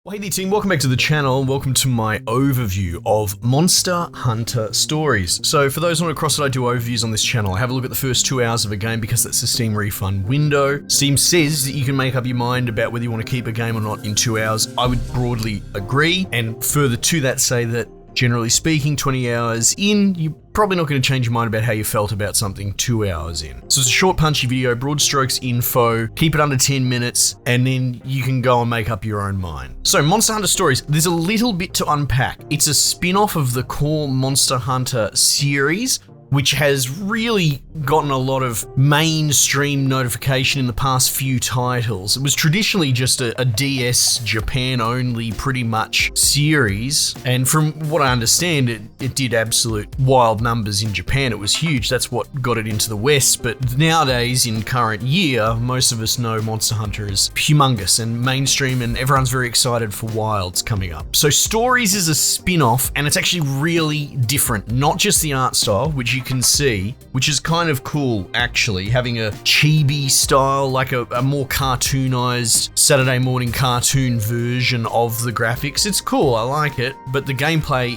Well, hey there team, welcome back to the channel and welcome to my overview of Monster Hunter Stories. So for those not across it, I do overviews on this channel. I have a look at the first 2 hours of a game because that's the Steam refund window. Steam says that you can make up your mind about whether you want to keep a game or not in 2 hours. I would broadly agree, and further to that say that generally speaking, 20 hours in, you're probably not going to change your mind about how you felt about something 2 hours in. So it's a short, punchy video, broad strokes info, keep it under 10 minutes, and then you can go and make up your own mind. So Monster Hunter Stories, there's a little bit to unpack. It's a spin-off of the core Monster Hunter series, which has really gotten a lot of mainstream notification in the past few titles. It was traditionally just a DS Japan only pretty much series, and from what I understand, it did absolute wild numbers in Japan. It was huge, that's what got it into the West, but nowadays in current year, most of us know Monster Hunter is humongous and mainstream, and everyone's very excited for Wilds coming up. So Stories is a spin-off, and it's actually really different, not just the art style, which you can see, which is kind of cool actually, having a chibi style, like a more cartoonized Saturday morning cartoon version of the graphics. It's cool, I like it, but the gameplay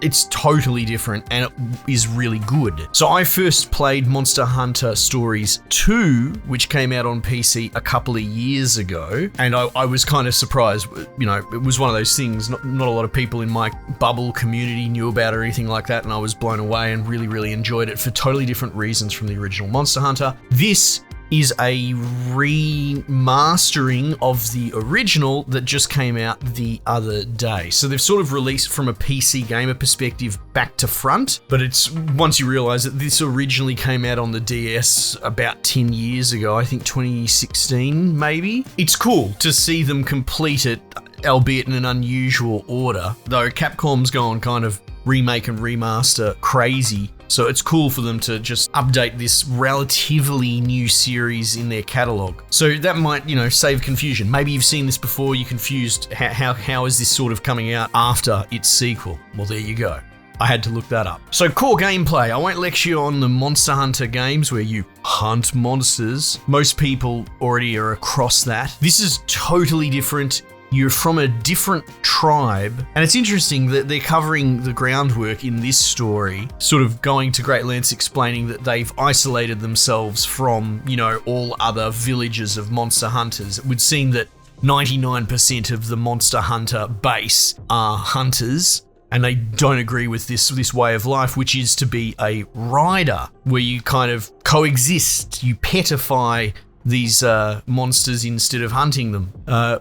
it's totally different and it is really good. So I first played Monster Hunter Stories 2, which came out on PC a couple of years ago, and I was kind of surprised. You know, it was one of those things, not a lot of people in my bubble community knew about it or anything like that, and I was blown away and really enjoyed it for totally different reasons from the original Monster Hunter. This is a remastering of the original that just came out the other day. So they've sort of released from a PC gamer perspective back to front, but it's once you realize that this originally came out on the DS about 10 years ago, I think 2016 maybe. It's cool to see them complete it, albeit in an unusual order, though Capcom's gone kind of remake and remaster crazy. So it's cool for them to just update this relatively new series in their catalog. So that might, save confusion. Maybe you've seen this before, you're confused. How is this sort of coming out after its sequel? Well, there you go. I had to look that up. So core gameplay. I won't lecture you on the Monster Hunter games where you hunt monsters. Most people already are across that. This is totally different. You're from a different tribe, and it's interesting that they're covering the groundwork in this story, sort of going to great lengths explaining that they've isolated themselves from, all other villages of monster hunters. It would seem that 99% of the Monster Hunter base are hunters, and they don't agree with this way of life, which is to be a rider, where you kind of coexist, you petify these monsters instead of hunting them,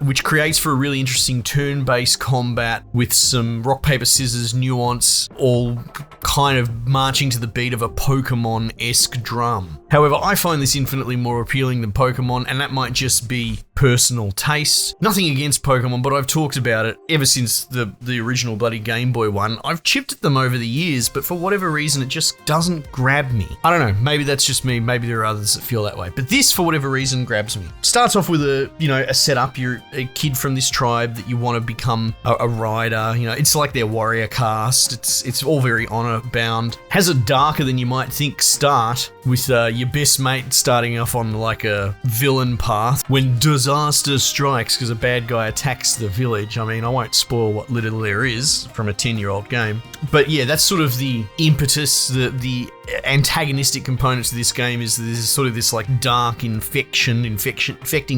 which creates for a really interesting turn-based combat with some rock, paper, scissors nuance, all kind of marching to the beat of a Pokemon-esque drum. However, I find this infinitely more appealing than Pokemon, and that might just be personal taste. Nothing against Pokemon, but I've talked about it ever since the original bloody Game Boy one. I've chipped at them over the years, but for whatever reason, it just doesn't grab me. I don't know, maybe that's just me, maybe there are others that feel that way, but this, for whatever reason, grabs me. Starts off with a setup. You're a kid from this tribe that you want to become a rider. It's like their warrior caste. It's all very honor bound. Has a darker than you might think start with your best mate starting off on like a villain path when disaster strikes because a bad guy attacks the village. I mean, I won't spoil what little there is from a 10-year-old game, but yeah, that's sort of the impetus. The antagonistic components of this game is there's sort of this like dark infecting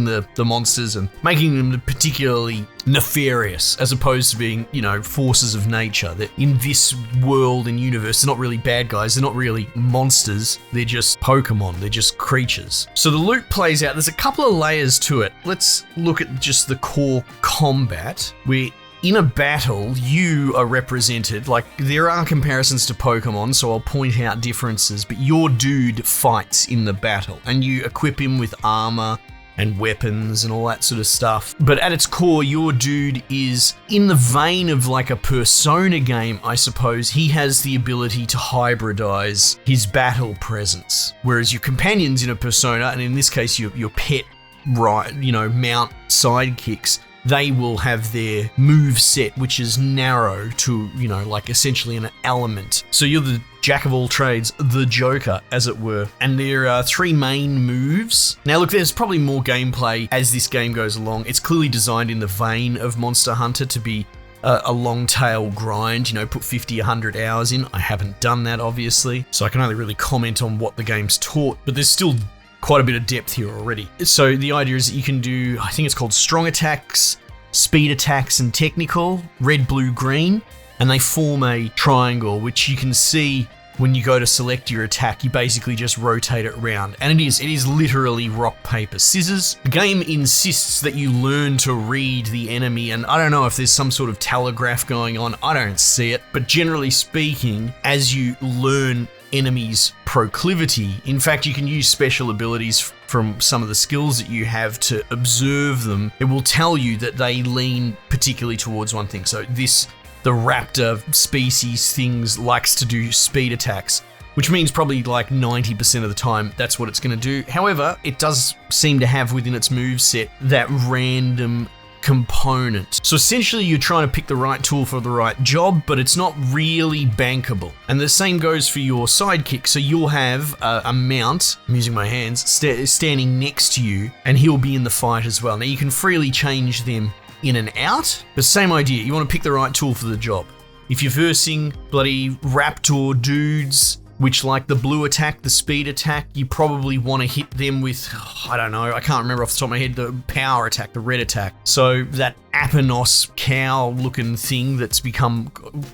the monsters and making them particularly nefarious, as opposed to being, forces of nature. That in this world and universe, they're not really bad guys, they're not really monsters, they're just Pokemon, they're just creatures. So the loot plays out, there's a couple of layers to it. Let's look at just the core combat, where in a battle, you are represented, like there are comparisons to Pokemon, so I'll point out differences, but your dude fights in the battle and you equip him with armor and weapons and all that sort of stuff. But at its core, your dude is in the vein of like a Persona game, I suppose. He has the ability to hybridize his battle presence, whereas your companions in a Persona, and in this case your pet, mount sidekicks, they will have their move set, which is narrow to, like essentially an element. So you're the jack of all trades, the Joker, as it were. And there are 3 main moves. Now look, there's probably more gameplay as this game goes along. It's clearly designed in the vein of Monster Hunter to be a long tail grind, put 50, 100 hours in. I haven't done that, obviously, so I can only really comment on what the game's taught, but there's still quite a bit of depth here already. So the idea is that you can do, I think it's called strong attacks, speed attacks, and technical, red, blue, green, and they form a triangle, which you can see when you go to select your attack. You basically just rotate it around, and it is literally rock, paper, scissors. The game insists that you learn to read the enemy, and I don't know if there's some sort of telegraph going on, I don't see it, but generally speaking, as you learn enemies' proclivity, in fact, you can use special abilities from some of the skills that you have to observe them. It will tell you that they lean particularly towards one thing. So the raptor species things likes to do speed attacks, which means probably like 90% of the time that's what it's going to do. However, it does seem to have within its moveset that random component. So essentially you're trying to pick the right tool for the right job, but it's not really bankable. And the same goes for your sidekick. So you'll have a mount, I'm using my hands, standing next to you, and he'll be in the fight as well. Now you can freely change them in and out, but same idea. You want to pick the right tool for the job. If you're versing bloody raptor dudes, which like the blue attack, the speed attack, you probably want to hit them with, I don't know, I can't remember off the top of my head, the power attack, the red attack. So that Aponos cow looking thing that's become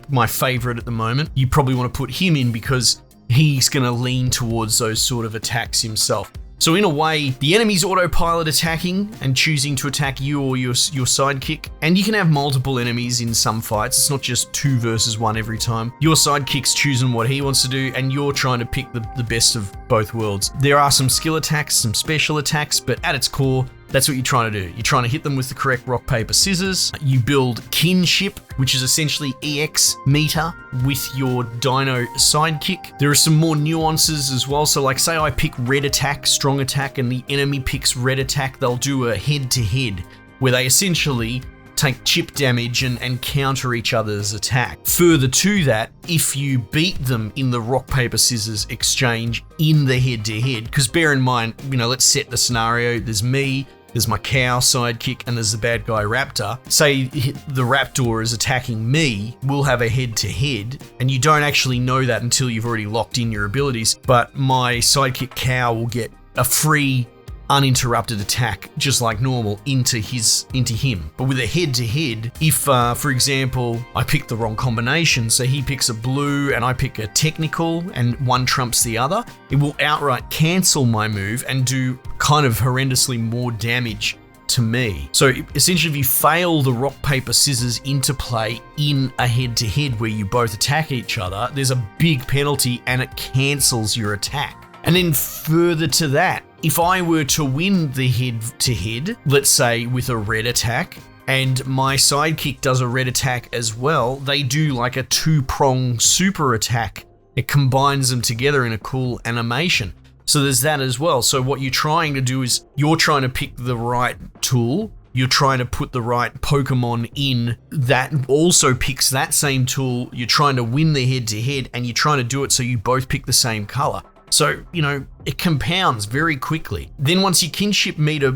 my favorite at the moment, you probably want to put him in because he's going to lean towards those sort of attacks himself. So in a way, the enemy's autopilot attacking and choosing to attack you or your sidekick. And you can have multiple enemies in some fights. It's not just 2 versus 1 every time. Your sidekick's choosing what he wants to do, and you're trying to pick the best of both worlds. There are some skill attacks, some special attacks, but at its core, that's what you're trying to do. You're trying to hit them with the correct rock, paper, scissors. You build Kinship, which is essentially EX meter with your dino sidekick. There are some more nuances as well. So like say I pick red attack, strong attack, and the enemy picks red attack, they'll do a head-to-head where they essentially take chip damage and counter each other's attack. Further to that, if you beat them in the rock, paper, scissors exchange in the head-to-head, because bear in mind, let's set the scenario, there's me, there's my cow sidekick, and there's the bad guy raptor. Say the raptor is attacking me, we'll have a head-to-head, and you don't actually know that until you've already locked in your abilities, but my sidekick cow will get a free uninterrupted attack just like normal into him. But with a head-to-head, if for example I pick the wrong combination, so he picks a blue and I pick a technical and one trumps the other, it will outright cancel my move and do kind of horrendously more damage to me. So essentially if you fail the rock, paper, scissors interplay in a head-to-head where you both attack each other, there's a big penalty and it cancels your attack. And then further to that, if I were to win the head-to-head, let's say with a red attack, and my sidekick does a red attack as well, they do like a 2-prong super attack. It combines them together in a cool animation. So there's that as well. So what you're trying to do is you're trying to pick the right tool, you're trying to put the right Pokemon in that also picks that same tool, you're trying to win the head-to-head, and you're trying to do it so you both pick the same color. So, it compounds very quickly. Then once your kinship meter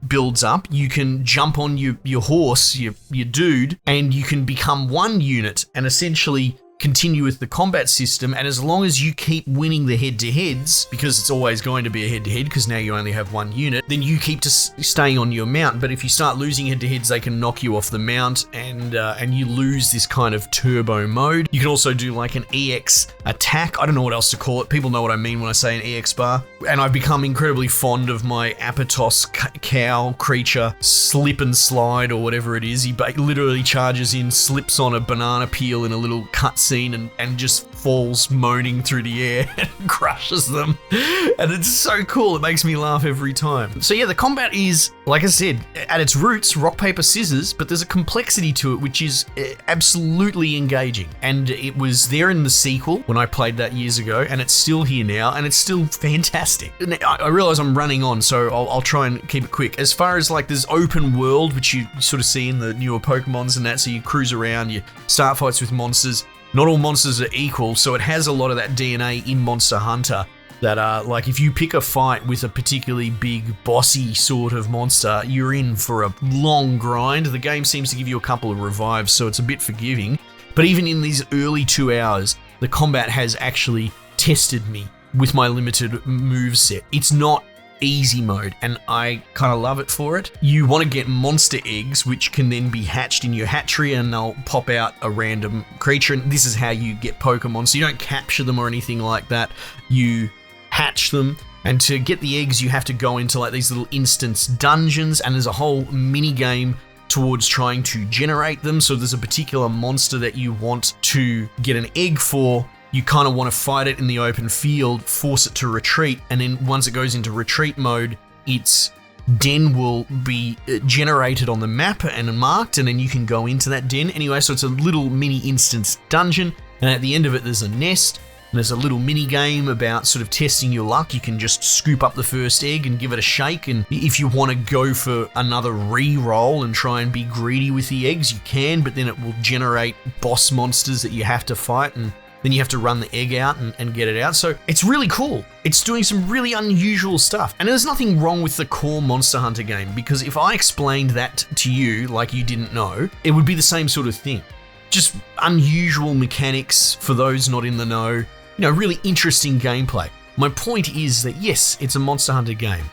builds up, you can jump on your horse, your dude, and you can become one unit and essentially continue with the combat system. And as long as you keep winning the head-to-heads, because it's always going to be a head-to-head because now you only have one unit, then you keep staying on your mount. But if you start losing head-to-heads, they can knock you off the mount and you lose this kind of turbo mode. You can also do like an EX attack. I don't know what else to call it. People know what I mean when I say an EX bar. And I've become incredibly fond of my Apotos cow creature, slip and slide or whatever it is. He literally charges in, slips on a banana peel in a little cutscene cutscene and just falls moaning through the air and crushes them. And it's so cool. It makes me laugh every time. So yeah, the combat is, like I said, at its roots, rock, paper, scissors, but there's a complexity to it which is absolutely engaging. And it was there in the sequel when I played that years ago, and it's still here now, and it's still fantastic. I realize I'm running on, so I'll try and keep it quick. As far as like this open world, which you sort of see in the newer Pokemons and that, so you cruise around, you start fights with monsters. Not all monsters are equal, so it has a lot of that DNA in Monster Hunter that like if you pick a fight with a particularly big bossy sort of monster, you're in for a long grind. The game seems to give you a couple of revives, so it's a bit forgiving. But even in these early 2 hours, the combat has actually tested me with my limited moveset. It's not easy mode, and I kind of love it for it. You want to get monster eggs, which can then be hatched in your hatchery, and they'll pop out a random creature, and this is how you get Pokemon. So you don't capture them or anything like that. You hatch them, and to get the eggs, you have to go into like these little instance dungeons, and there's a whole mini game towards trying to generate them. So there's a particular monster that you want to get an egg for. You kind of want to fight it in the open field, force it to retreat, and then once it goes into retreat mode, its den will be generated on the map and marked, and then you can go into that den. Anyway, so it's a little mini instance dungeon, and at the end of it there's a nest, and there's a little mini game about sort of testing your luck. You can just scoop up the first egg and give it a shake, and if you want to go for another re-roll and try and be greedy with the eggs, you can, but then it will generate boss monsters that you have to fight, and then you have to run the egg out and get it out. So it's really cool. It's doing some really unusual stuff. And there's nothing wrong with the core Monster Hunter game, because if I explained that to you like you didn't know, it would be the same sort of thing. Just unusual mechanics for those not in the know. You know, really interesting gameplay. My point is that yes, it's a Monster Hunter game,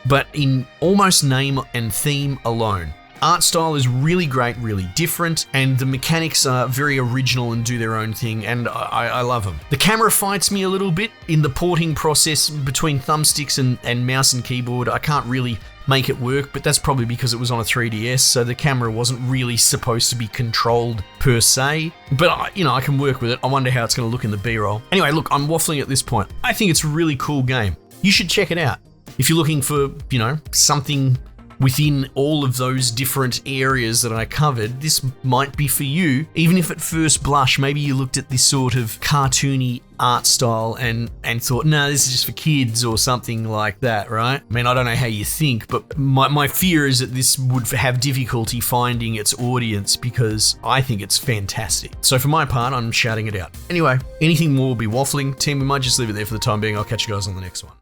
but in almost name and theme alone, art style is really great, really different, and the mechanics are very original and do their own thing, and I love them. The camera fights me a little bit in the porting process between thumbsticks and mouse and keyboard. I can't really make it work, but that's probably because it was on a 3DS, so the camera wasn't really supposed to be controlled per se. But I can work with it. I wonder how it's going to look in the B-roll. Anyway, look, I'm waffling at this point. I think it's a really cool game. You should check it out. If you're looking for, something within all of those different areas that I covered, this might be for you. Even if at first blush, maybe you looked at this sort of cartoony art style and thought, no, this is just for kids or something like that, right? I mean, I don't know how you think, but my fear is that this would have difficulty finding its audience, because I think it's fantastic. So for my part, I'm shouting it out. Anyway, anything more will be waffling. Team, we might just leave it there for the time being. I'll catch you guys on the next one.